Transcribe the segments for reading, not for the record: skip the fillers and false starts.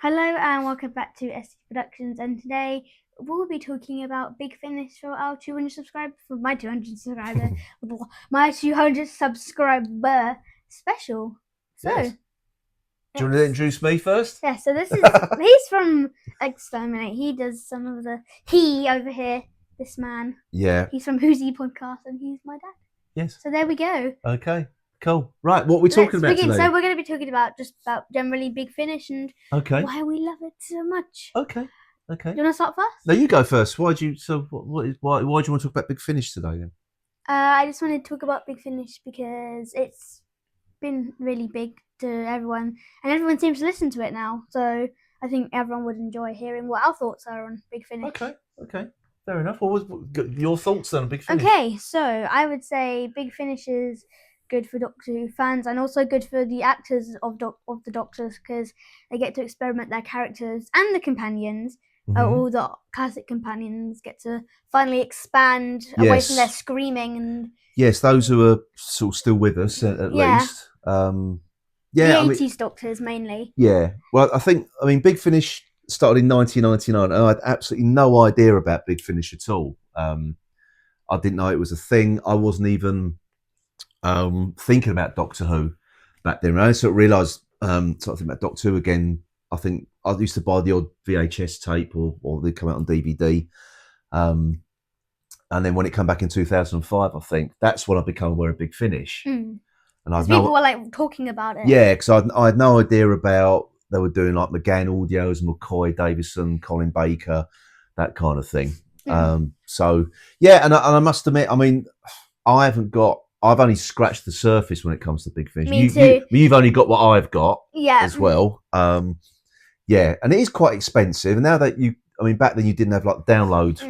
Hello and welcome back to SC Productions, and today we'll be talking about Big Finish for our 200 subscribers, for my 200 subscriber, my 200 subscriber special. So, Yes. Do you want to introduce me first? yeah, so this is, he's from Exterminate. He does some of he over here, this man. Yeah. He's from Who's He Podcast and he's my dad. Yes. So there we go. Okay. Cool. Right. What are we talking about begin. today? So we're going to be talking about generally Big Finish and why we love it so much. Okay. Do you want to start first? No, you go first. Why do you? So why do you want to talk about Big Finish today then? I just wanted to talk about Big Finish because it's been really big to everyone, and everyone seems to listen to it now. So I think everyone would enjoy hearing what our thoughts are on Big Finish. Okay. Fair enough. What was your thoughts on Big Finish? Okay, so I would say Big Finish is good for Doctor Who fans and also good for the actors of the Doctors because they get to experiment their characters, and the companions. All the classic companions get to finally expand away from their screaming and those who are sort of still with us at least. The 80s Doctors mainly. Yeah. Well, I mean, Big Finish started in 1999, and I had absolutely no idea about Big Finish at all. I didn't know it was a thing. I wasn't even thinking about Doctor Who back then. I sort of realised something about Doctor Who again. I think I used to buy the odd VHS tape or they'd come out on DVD. And then when it came back in 2005, I think that's when I became aware of Big Finish. And people were like talking about it. Yeah, because I had no idea about they were doing like McGann Audios, McCoy, Davison, Colin Baker, that kind of thing. So yeah, and I must admit, I mean, I've only scratched the surface when it comes to Big Finish. Me too. You've only got what I've got, as well. Yeah, and it is quite expensive. And now that back then you didn't have like download.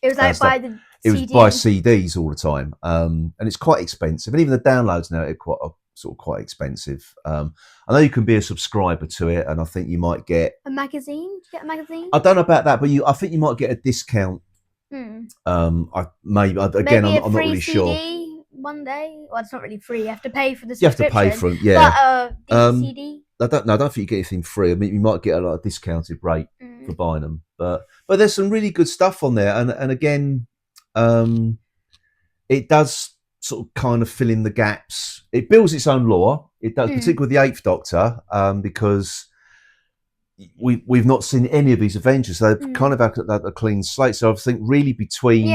It was like by the It was by CDs all the time, and it's quite expensive. And even the downloads now are quite expensive. I know you can be a subscriber to it, and I think you might get a magazine. Do you get a magazine? I don't know about that, but I think you might get a discount. I'm not really sure. One day. Well, it's not really free. You have to pay for the subscription. You have to pay for it, yeah. But CD. I don't think you get anything free. I mean, you might get a lot of discounted rate for buying them, but there's some really good stuff on there, and again, it does sort of kind of fill in the gaps. It builds its own lore. It does, particularly with the Eighth Doctor, because we've not seen any of these Avengers. So they've kind of had a clean slate. So I think really between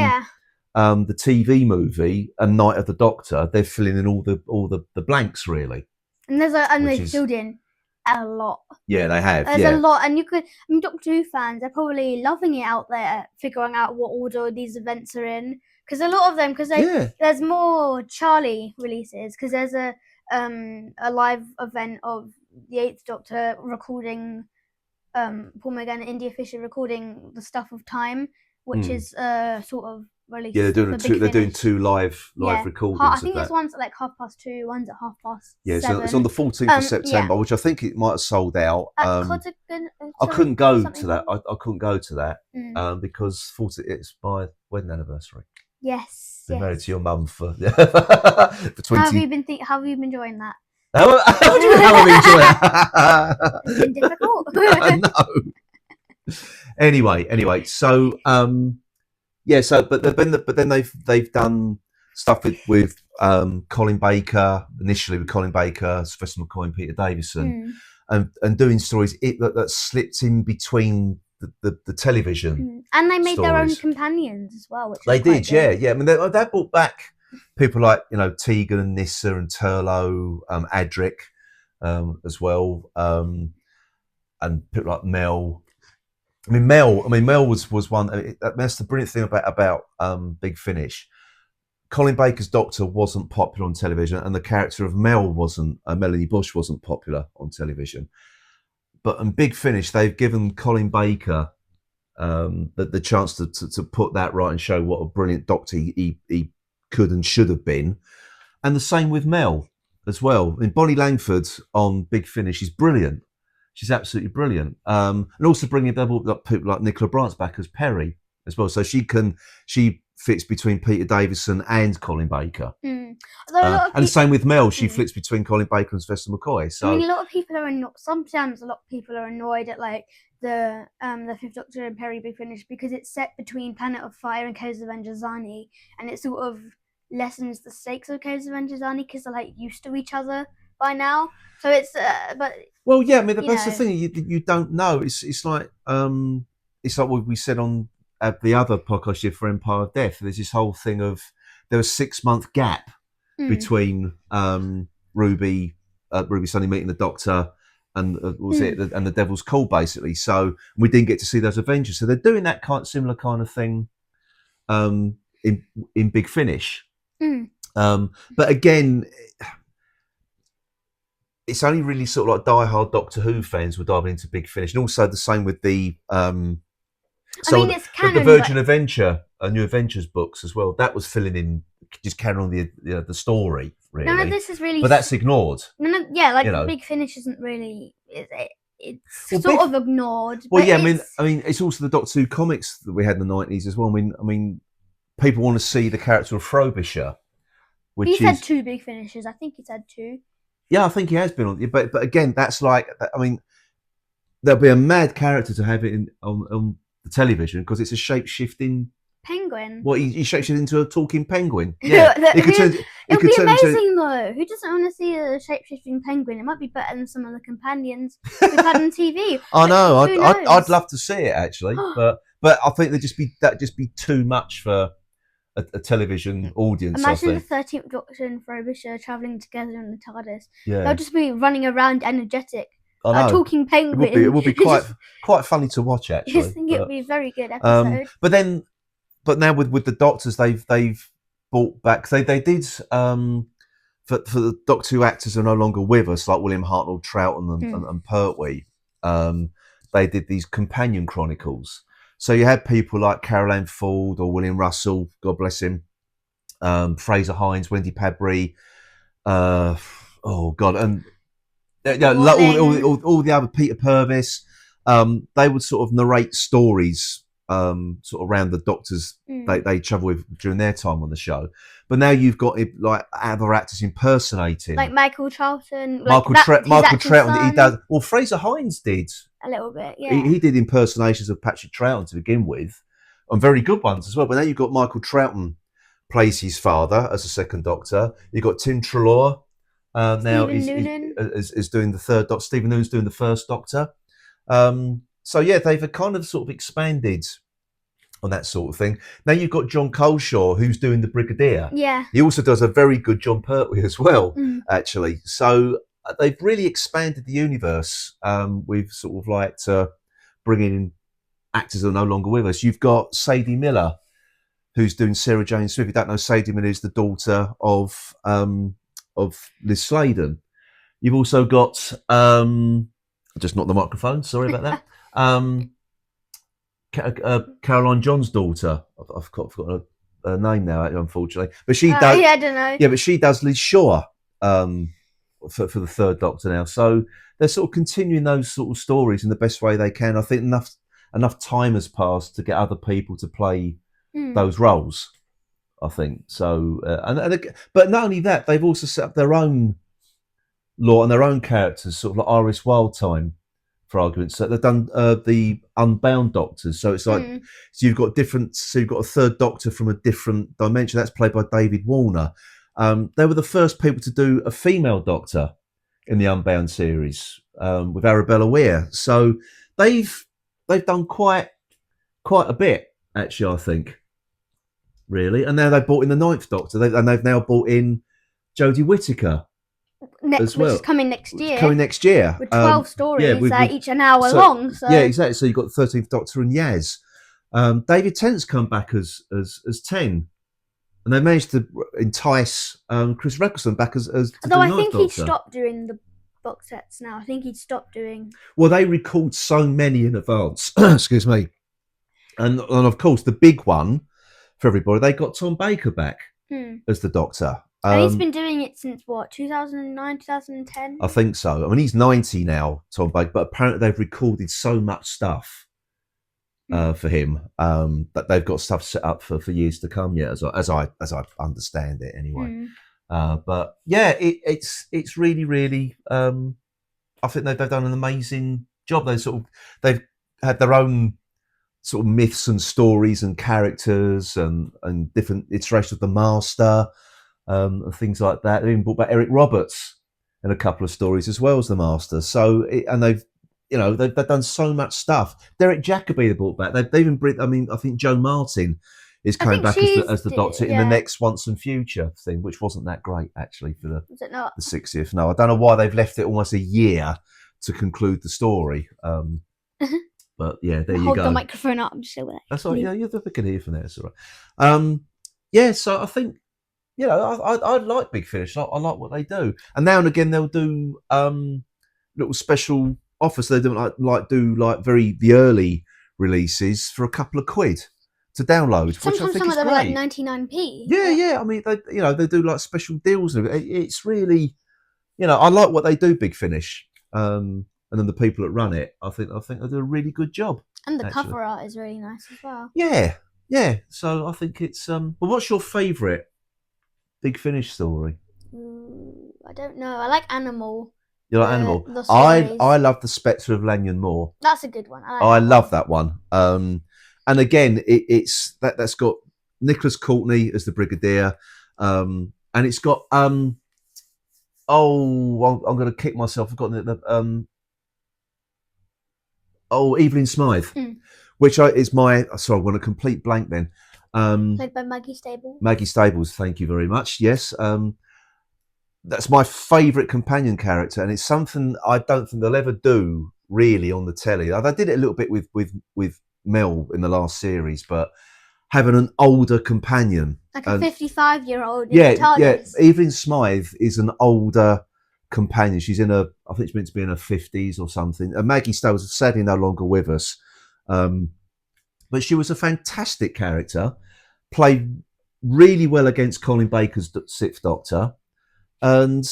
the TV movie and Night of the Doctor, they're filling in all the blanks really. And they've filled in a lot. Yeah, they have. There's a lot, and Doctor Who fans are probably loving it out there, figuring out what order these events are in. Because a lot of them, there's more Charlie releases. Because there's a live event of the Eighth Doctor recording, Paul McGann and India Fisher recording the Stuff of Time, which is sort of released. Yeah, they're doing two live recordings. I think there's one's at like 2:30, one's at 7:30. Yeah, so it's on the 14th of September, which I think it might have sold out. I couldn't go to that. I couldn't go to that because it's my wedding anniversary. Yes. Been married to your mum for 20. How have you been enjoying that? How do you enjoy it? It's been difficult. No. Anyway, so but then they've done stuff with Colin Baker initially, with Colin Baker, Sylvester McCoy, and Peter Davison, and doing stories that slipped in between the television. And they made their own companions as well. Which they did, yeah. I mean, they brought back people like Tegan and Nissa and Turlough, Adric, as well, and people like Mel. I mean, Mel was one. That's the brilliant thing about Big Finish. Colin Baker's Doctor wasn't popular on television, and the character of Mel wasn't. Melanie Bush wasn't popular on television. But in Big Finish, they've given Colin Baker the chance to put that right and show what a brilliant Doctor he could and should have been. And the same with Mel as well. I mean, Bonnie Langford on Big Finish is brilliant. She's absolutely brilliant. And also bringing people like Nicola Brant's back as Perry as well. So she fits between Peter Davison and Colin Baker. And the same with Mel, she flips between Colin Baker and Sylvester McCoy. So I mean, a lot of people are sometimes a lot of people are annoyed at like the Fifth Doctor and Perry Big Finish because it's set between Planet of Fire and Codes of Anjazani, and it sort of lessens the stakes of Codes of Anjazani because they're like used to each other by now. So it's but well, yeah, I mean that's the thing, you don't know. It's like what we said on the other podcast you did for Empire of Death. There's this whole thing of there was a 6-month gap between Ruby Sunny meeting the Doctor and and the Devil's Call, basically. So we didn't get to see those Avengers. So they're doing that similar kind of thing in Big Finish. But again, it's only really sort of like diehard Doctor Who fans were diving into Big Finish, and also the same with the it's canon, the Virgin Adventure, New Adventures books as well. That was filling in, just carrying on the story. Really, none of this is really, but that's ignored. Big Finish isn't really. It's sort of ignored. Well, yeah, I mean, it's also the Doctor Who comics that we had in the 90s as well. I mean, people want to see the character of Frobisher. He's had 2 Big Finishes. I think he's had 2. Yeah, I think he has been on. But again, that's like, I mean, there'll be a mad character to have it on the television because it's a shape-shifting penguin. Well, he shapeshifted into a talking penguin. Yeah, it would be amazing though. Who doesn't want to see a shape-shifting penguin? It might be better than some of the companions we've had on TV. I know. I'd love to see it actually, but I think that'd just be too much for a television audience. Imagine the 13th Doctor and Frobisher travelling together in the TARDIS. Yeah. They'll just be running around energetic. A talking penguin. It would be quite funny to watch actually. I just think it would be a very good episode. But now with the Doctors, they've brought back. They did for the Doctor Who actors who are no longer with us, like William Hartnell, Troughton, and Pertwee. They did these companion chronicles. So you had people like Carol Ann Ford or William Russell, God bless him, Fraser Hines, Wendy Padbury. Oh God, and all the other, Peter Purvis. They would sort of narrate stories. Sort of around the Doctors they travel with during their time on the show, but now you've got like other actors impersonating, like Michael Troughton. Michael Troughton. He does. Well, Fraser Hines did a little bit. Yeah, he did impersonations of Patrick Troughton to begin with, and very good ones as well. But now you've got Michael Troughton plays his father as a second Doctor. You've got Tim Treloar now is doing the third Doctor. Stephen Noonan's doing the first Doctor. So yeah, they've kind of sort of expanded on that sort of thing. Now you've got John Coleshaw who's doing the Brigadier. Yeah. He also does a very good John Pertwee as well, actually. So they've really expanded the universe with sort of like bringing in actors that are no longer with us. You've got Sadie Miller who's doing Sarah Jane Smith. If you don't know, Sadie Miller is the daughter of Liz Sladen. You've also got I just knocked the microphone. Sorry about that. Caroline John's daughter. I've forgotten her name now, unfortunately. But she does. Yeah, I don't know. Yeah, but she does Liz Shaw for the third Doctor now. So they're sort of continuing those sort of stories in the best way they can. I think enough time has passed to get other people to play those roles. I think so. But not only that, they've also set up their own lore and their own characters, sort of like Iris Wildtime, for argument's sake. They've done the Unbound Doctors, so it's like so you've got a third Doctor from a different dimension. That's played by David Warner. They were the first people to do a female Doctor in the Unbound series with Arabella Weir. So they've done quite a bit actually, I think, really. And now they've brought in the ninth Doctor, they've now brought in Jodie Whittaker. As well. Which is coming next year. With 12 stories, each an hour long. So. Yeah, exactly. So you've got the 13th Doctor and Yaz. David Tennant's come back as 10. And they managed to entice Chris Eccleston back as although I think he'd stopped doing the box sets now. I think he'd stopped doing... Well, they record so many in advance. Excuse me. And of course, the big one for everybody, they got Tom Baker back as the Doctor. And he's been doing it since, 2009, 2010? I think so. I mean, he's 90 now, Tom Baker, but apparently they've recorded so much stuff for him. That they've got stuff set up for years to come. Yeah, as I understand it anyway. But yeah, it's really really. I think they've done an amazing job. They've had their own sort of myths and stories and characters and different iterations of the Master and things like that. They even brought back Eric Roberts in a couple of stories as well as the Master. So and they've done so much stuff. Derek Jacobi they brought back. They've even I mean, I think Joe Martin is coming back as the Doctor in the next Once and Future thing, which wasn't that great actually for Was it not? the 60th. No, I don't know why they've left it almost a year to conclude the story. But yeah, there you Hold go. the microphone up. Just so that's all right. Yeah, you're the can hear from there. It's all right. Yeah, so I think I like Big Finish. I like what they do, and now and again they'll do little special offers. They do like very the early releases for a couple of quid to download. Sometimes which I think some is of them great. are like 99p. Yeah. I mean, they do like special deals. It's really, I like what they do. Big Finish. And then the people that run it, I think they do a really good job. And the cover art is really nice as well. Yeah. So I think it's. Well, what's your favourite Big Finish story? I don't know. I like Animal. You like Animal? I love the Spectre of Lanyon Moor. That's a good one. I love that one. And again, it's that's got Nicholas Courtney as the Brigadier, and it's got I'm going to kick myself. I've got the Evelyn Smythe, which is my. Sorry, I want a complete blank then. Played by Maggie Stables. Maggie Stables, thank you very much. Yes, that's my favourite companion character, and it's something I don't think they'll ever do really on the telly. They did it a little bit with Mel in the last series, but having an older companion, like a 55-year-old. Yeah. Evelyn Smythe is an older companion. She's I think she's meant to be in her 50s or something. And Maggie Stables is sadly no longer with us. But she was a fantastic character, played really well against Colin Baker's Sixth Doctor. And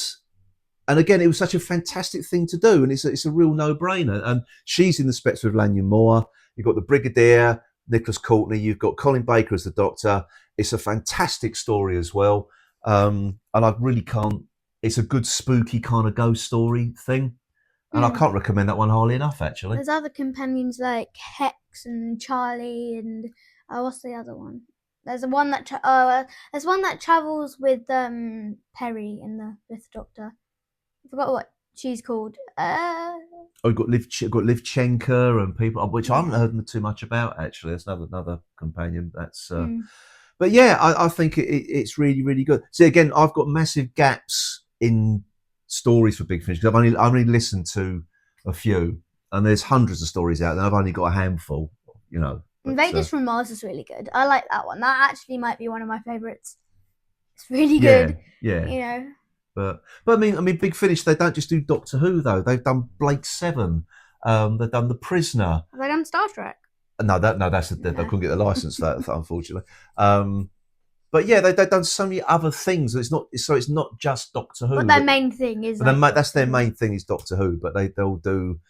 again, it was such a fantastic thing to do. And it's a real no-brainer. And she's in the Spectre of Lanyon Moor. You've got the Brigadier, Nicholas Courtney. You've got Colin Baker as the Doctor. It's a fantastic story as well. And I really can't. It's a good spooky kind of ghost story thing. And I can't recommend that one highly enough, actually. There's other companions like Hex and Charlie and what's the other one? There's one that there's one that travels with Perry in the Fifth Doctor. I forgot what she's called. You've got Liv Chenka and people, which I haven't heard too much about, actually. That's another companion. That's But yeah, I think it's really, really good. See, again, I've got massive gaps in stories for Big Finish because I've only listened to a few, and there's hundreds of stories out there. I've only got a handful, Invaders from Mars is really good. I like that one. That actually might be one of my favourites. It's really good. Yeah. But I mean, Big Finish. They don't just do Doctor Who though. They've done Blake Seven. They've done The Prisoner. Have they done Star Trek? No, that's they couldn't get the license for that, unfortunately. But yeah, they've done so many other things. It's not just Doctor Who. But their main thing is. That's their main thing is Doctor Who. But they'll do,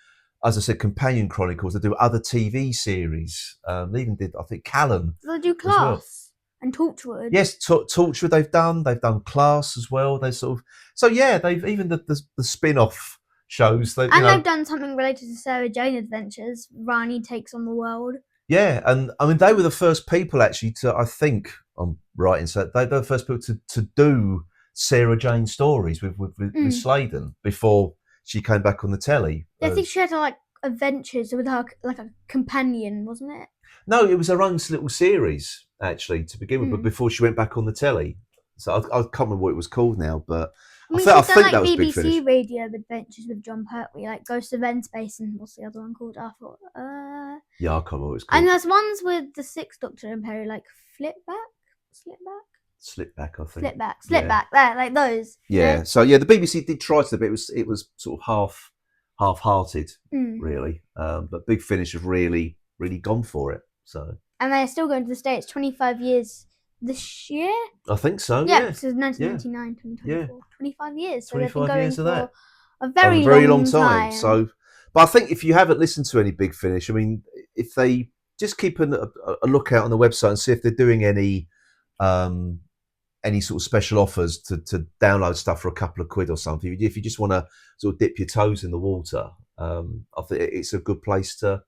as I said, companion chronicles. They do other TV series. They even did, I think, Callan. They do Class and Torchwood. Yes, Torchwood. They've done Class as well. They sort of. So yeah, they've even the spin-off shows. They've done something related to Sarah Jane Adventures. Rani Takes on the World. Yeah, and I mean they were the first people actually to. I think I'm right in saying they're the first people to do Sarah Jane stories with Sladen before she came back on the telly. I think she had adventures with her like a companion, wasn't it? No, it was her own little series actually to begin with, but before she went back on the telly. So I can't remember what it was called now, but I think that was Big Finish. BBC Radio Adventures with John Pertwee, like Ghost of N Space, and what's the other one called? I thought. Yeah, I can't remember what it's called. And there's ones with the Sixth Doctor and Perry, like Slipback, I think. Slipback. There, like those. Yeah. So yeah, the BBC did try to, but it was sort of half-hearted, really. But Big Finish have really, really gone for it. So. And they're still going to the States. 25 years this year. I think so. Yeah. So 1999, 2024. Yeah. 25 years. So 25 they've been going years for of that. a very long time. So, but I think if you haven't listened to any Big Finish, I mean, if they just keep a lookout on the website and see if they're doing any sort of special offers to download stuff for a couple of quid or something. If you just want to sort of dip your toes in the water, I think it's a good place to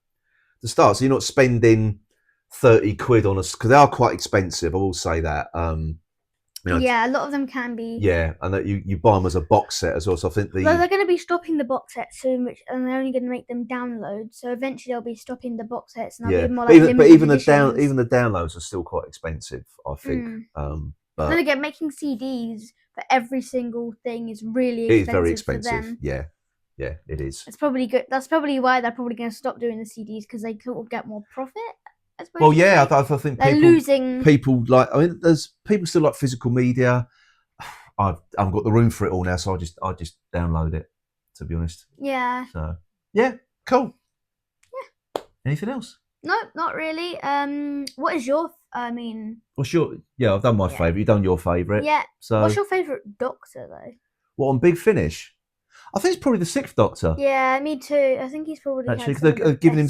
start. So you're not spending 30 quid on us, because they are quite expensive. I will say that. Yeah, a lot of them can be. Yeah, and that you buy them as a box set as well. So I think Well, they're going to be stopping the box sets soon, and they're only going to make them download. So eventually, they'll be stopping the box sets, and they'll be more like limited editions. Even the downloads are still quite expensive, I think. But then again, making CDs for every single thing is really expensive. It is very expensive. For them. Yeah, it is. It's probably good. That's probably why they're probably going to stop doing the CDs, because they sort of get more profit. Well, yeah, I think they're losing. People like. I mean, there's people still like physical media. I haven't got the room for it all now, so I just download it. To be honest. Yeah. So yeah, cool. Yeah. Anything else? No, not really. What is your? What's your? Yeah, I've done my favourite. You've done your favourite. Yeah. So. What's your favourite Doctor though? What, on Big Finish? I think it's probably the 6th Doctor. Yeah, me too. I think he's probably actually, because they're giving him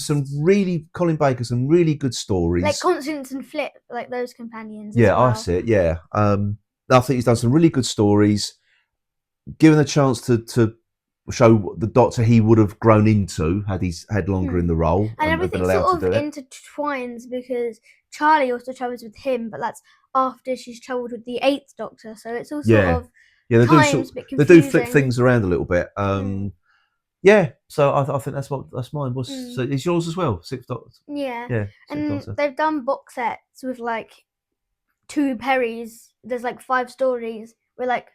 Colin Baker some really good stories, like Constance and Flip, like those companions. Yeah, well. I see it. Yeah, I think he's done some really good stories. Given a chance to show the Doctor he would have grown into had he's had longer in the role, and everything sort of intertwines, because Charlie also travels with him, but that's after she's travelled with the 8th Doctor, so it's all sort of. Yeah, they do flip things around a little bit. Yeah, so I think that's mine. So it's yours as well, 6th Doctor. Yeah, and they've done box sets with like 2 Perrys. There's like 5 stories with like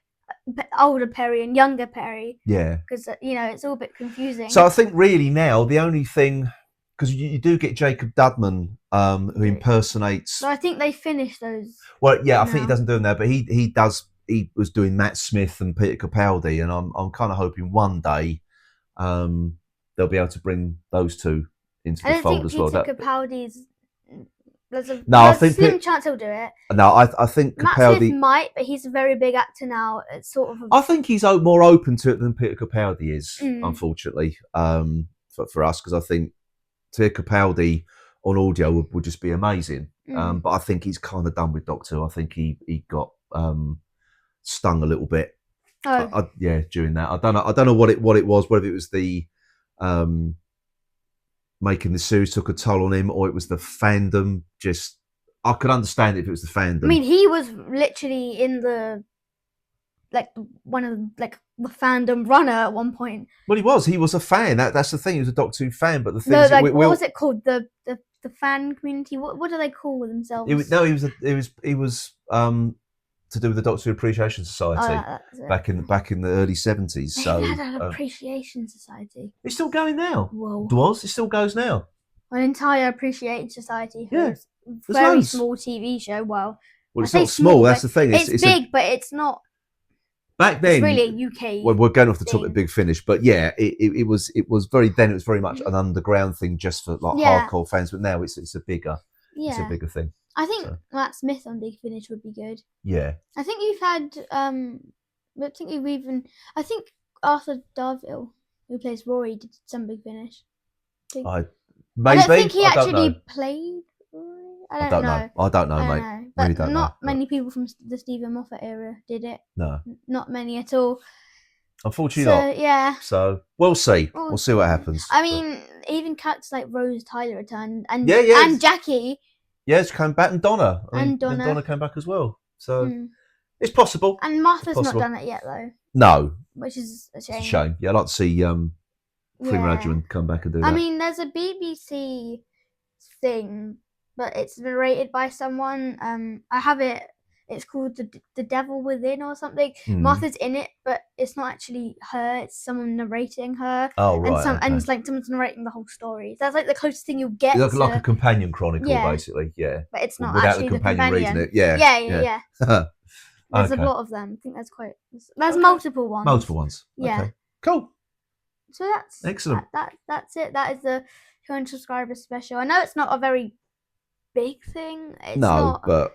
older Perry and younger Perry. Yeah, because it's all a bit confusing. So I think really now the only thing, because you do get Jacob Dudman, who impersonates. So I think they finished those. Well, yeah, I think he doesn't do them now, but he does. He was doing Matt Smith and Peter Capaldi, and I'm kind of hoping one day they'll be able to bring those 2 into the fold as well. Peter Capaldi's. There's a slim chance he'll do it. No, I think Matt Capaldi Smith might, but he's a very big actor now. It's sort of. I think he's more open to it than Peter Capaldi is, unfortunately, for us, because I think Peter Capaldi on audio would just be amazing. But I think he's kind of done with Doctor Who. I think he got stung a little bit. During that. I don't know what it was, whether it was the making the series took a toll on him, or it was the fandom. Just, I could understand it if it was the fandom. I mean, he was literally in the one of the fandom runner at one point. Well, he was a fan. That's the thing. He was a Doctor Who fan. But the thing is, what was it called? The fan community. What do they call themselves? He was to do with the Doctor Who Appreciation Society back in the early 70s. So they had an Appreciation Society. It's still going now. Whoa! It still goes now. An entire Appreciation Society. Yeah, very small TV show. Well, it's not small. That's the thing. It's big, but it's not. Back then, it's really a UK. Well, we're going off the topic of Big Finish, but yeah, it was very much an underground thing just for hardcore fans. But now it's a bigger thing. I think Matt Smith on Big Finish would be good. Yeah. I think you've had I think Arthur Darvill, who plays Rory, did some Big Finish. Maybe. I don't think he actually played Rory. I don't know. I don't know, mate. But really not many people from the Stephen Moffat era did it. No. Not many at all. Unfortunately not. Yeah. So we'll see. We'll see what happens. I mean, even cats like Rose Tyler returned, and Jackie. Yes, came back, and Donna. Donna came back as well. So it's possible. And Martha's not done it yet, though. No. Which is a shame. It's a shame. Yeah, I'd like to see Freeman Adjuman come back and do that. I mean, there's a BBC thing, but it's narrated by someone. I have it. It's called the Devil Within or something. Martha's in it, but it's not actually her. It's someone narrating her. Oh, right. And it's like someone's narrating the whole story. That's like the closest thing you'll get. It's like a companion chronicle, basically. Yeah. But it's not without actually the companion reading it. Yeah. Yeah. There's a lot of them. I think there's multiple ones. Multiple ones. Yeah. Okay. Cool. So that's excellent. That's it. That is the 200 subscribers special. I know it's not a very big thing. It's not. But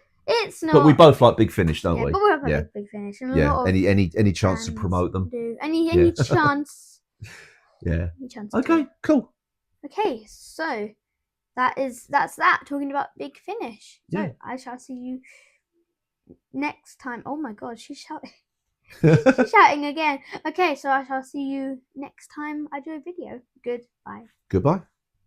we both like Big Finish, don't we? But we both like Big Finish. And any chance to promote them? Any chance? Yeah. Okay. Cool. Okay. So that's that. Talking about Big Finish. So I shall see you next time. Oh my God, she's shouting. She's shouting again. Okay, so I shall see you next time I do a video. Goodbye. Goodbye.